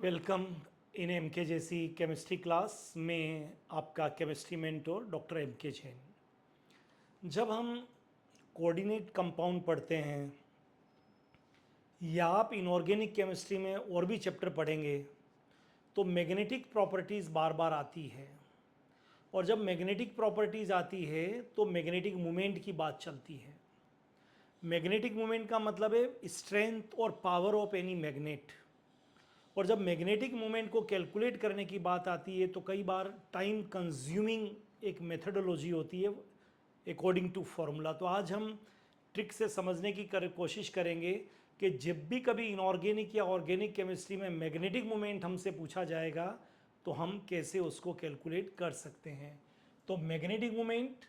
Welcome in M के जैसी chemistry class में आपका केमिस्ट्री मेंटोर डॉक्टर एम के जैन। जब हम कोऑर्डिनेट कंपाउंड पढ़ते हैं या आप इनऑर्गेनिक केमिस्ट्री में और भी चैप्टर पढ़ेंगे तो मैग्नेटिक प्रॉपर्टीज़ बार बार आती है। और जब मैग्नेटिक प्रॉपर्टीज़ आती है तो मैग्नेटिक मोमेंट की बात चलती है। मैग्नेटिक मोमेंट का मतलब है स्ट्रेंथ और पावर ऑफ एनी मैग्नेट। और जब मैग्नेटिक मोमेंट को कैलकुलेट करने की बात आती है तो कई बार टाइम कंज्यूमिंग एक मेथडोलॉजी होती है अकॉर्डिंग टू फॉर्मूला। तो आज हम ट्रिक से समझने की कोशिश करेंगे कि जब भी कभी इनऑर्गेनिक या ऑर्गेनिक केमिस्ट्री में मैग्नेटिक मोमेंट हमसे पूछा जाएगा तो हम कैसे उसको कैलकुलेट कर सकते हैं। तो magnetic moment,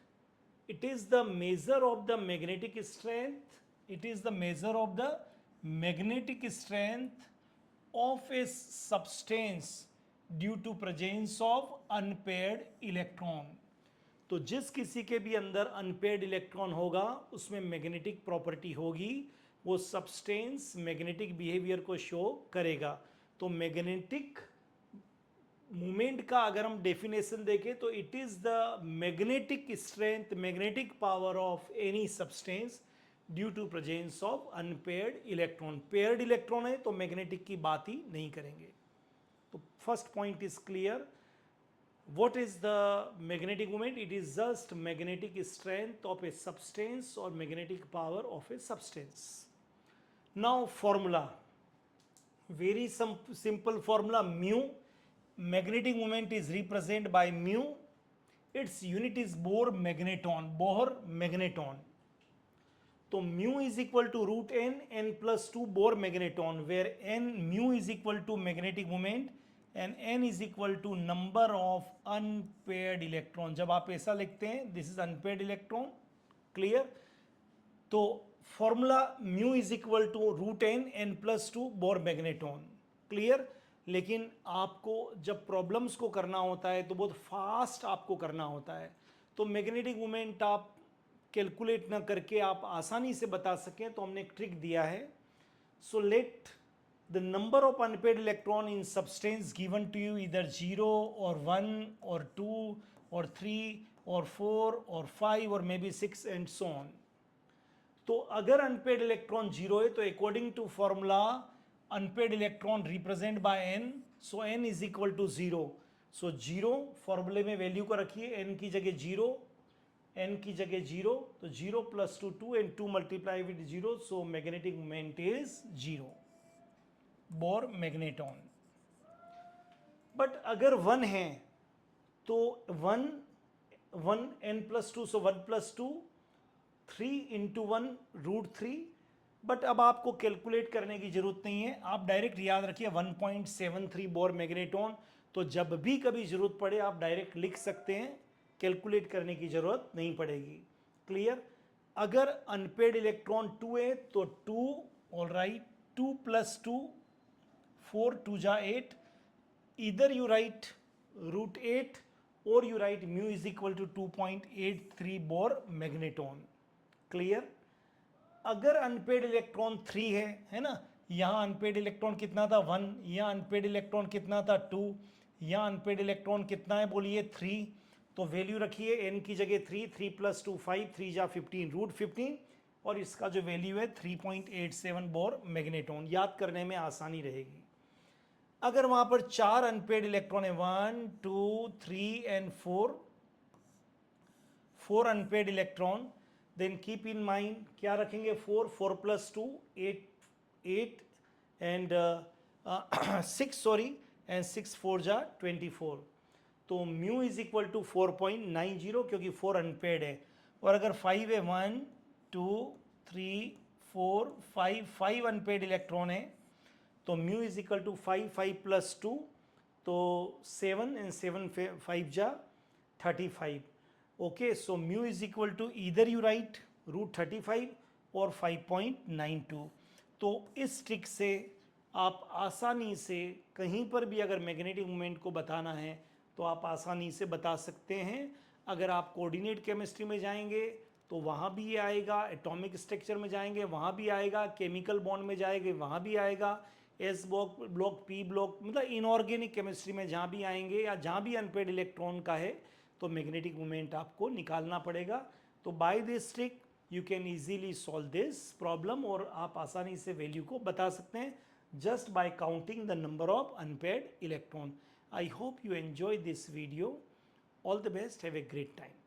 it is the measure of the magnetic strength, it is the measure of the magnetic strength of a substance due to presence of unpaired electron। तो जिस किसी के भी अंदर अनपेयर्ड इलेक्ट्रॉन होगा उसमें मैग्नेटिक प्रॉपर्टी होगी, वो सब्सटेंस मैग्नेटिक बिहेवियर को शो करेगा। तो मैग्नेटिक मूवमेंट का अगर हम डेफिनेशन देखें तो it is the magnetic strength, magnetic power of any substance due to presence of unpaired electron. Paired electron है तो मैग्नेटिक की बात ही नहीं करेंगे। तो first point is clear. what is the magnetic moment? It is just magnetic strength of a substance or magnetic power of a substance. Now formula, very simple formula, mu, magnetic moment is represented by mu, its unit is Bohr magneton, Bohr magneton। तो mu is equal to root n plus 2 Bohr magneton, where n mu is equal to magnetic moment and n is equal to number of unpaired electron। जब आप ऐसा लिखते हैं this is unpaired electron, clear. तो formula mu is equal to root n plus 2 Bohr magneton, clear. लेकिन आपको जब problems को करना होता है तो बहुत फास्ट आपको करना होता है, तो मैग्नेटिक मोमेंट आप कैलकुलेट ना करके आप आसानी से बता सकें तो हमने एक ट्रिक दिया है। So let the number of unpaired electron in substance given to you इधर 0 और 1 और 2 और 3 और 4 और 5 और may be 6 and so on. तो अगर अनपेड इलेक्ट्रॉन 0 है तो according to formula unpaired electron represent by N, so N is equal to 0। So 0 फॉर्मूले में वैल्यू को रखिए, एन की जगह 0, n की जगह 0, तो 0 plus 2 2 and 2 multiply with 0, so magnetic moment is 0, Bohr magneton. But अगर 1 है तो 1 1 n plus 2, so 1 plus 2, 3 into 1 root 3। But अब आपको कैलकुलेट करने की जरूरत नहीं है, आप डायरेक्ट याद रखिए 1.73 बोर मैग्नेटॉन। तो जब भी कभी जरूरत पड़े आप डायरेक्ट लिख सकते हैं, कैलकुलेट करने की जरूरत नहीं पड़ेगी, क्लियर। अगर अनपेड इलेक्ट्रॉन 2 है तो 2, ऑल राइट, 2 प्लस 2, 4 2 जा 8, इधर यू राइट रूट 8 और you write mu is equal to 2.83 Bohr magneton, clear. अगर अनपेड इलेक्ट्रॉन 3 है ना, यहाँ अनपेड इलेक्ट्रॉन कितना था 1, यहाँ अनपेड इलेक्ट्रॉन कितना था 2, यहाँ अनपेड इलेक्ट्रॉन कितना है बोलिए 3। तो वैल्यू रखिए n की जगह 3, 3 प्लस 2 5, 3 जा 15 रूट 15, और इसका जो वैल्यू है 3.87 बोर मैग्नेटॉन। याद करने में आसानी रहेगी। अगर वहां पर 4 अनपेड इलेक्ट्रॉन है, 1 2 3 and 4 unpaired electron, then keep in mind क्या रखेंगे, 4 4 प्लस 2 8 8 एंड 6 सॉरी, एंड 6 4 जा 24। तो म्यू इज इक्वल टू 4.90 क्योंकि 4 अनपेड है। और अगर 5 है, 1 2 3 4 5 5 अनपेड इलेक्ट्रॉन है, तो mu is equal to 5 5 plus 2, तो 7 एंड 7 5 जा 35। Okay, so mu is equal to इधर यू राइट रूट 35 और 5.92। तो इस ट्रिक से आप आसानी से कहीं पर भी अगर मैग्नेटिक मोमेंट को बताना है तो आप आसानी से बता सकते हैं। अगर आप कोऑर्डिनेट केमिस्ट्री में जाएंगे तो वहाँ भी ये आएगा, एटॉमिक स्ट्रक्चर में जाएंगे वहाँ भी आएगा, केमिकल बॉन्ड में जाएंगे वहाँ भी आएगा, एस ब्लॉक पी ब्लॉक, मतलब इनऑर्गेनिक केमिस्ट्री में जहाँ भी आएंगे या जहाँ भी अनपेड इलेक्ट्रॉन का है तो मैग्नेटिक मोमेंट आपको निकालना पड़ेगा। तो by this trick you can easily solve this problem, और आप आसानी से वैल्यू को बता सकते हैं just by counting the number of unpaired electron. I hope you enjoy this video. All the best. Have a great time.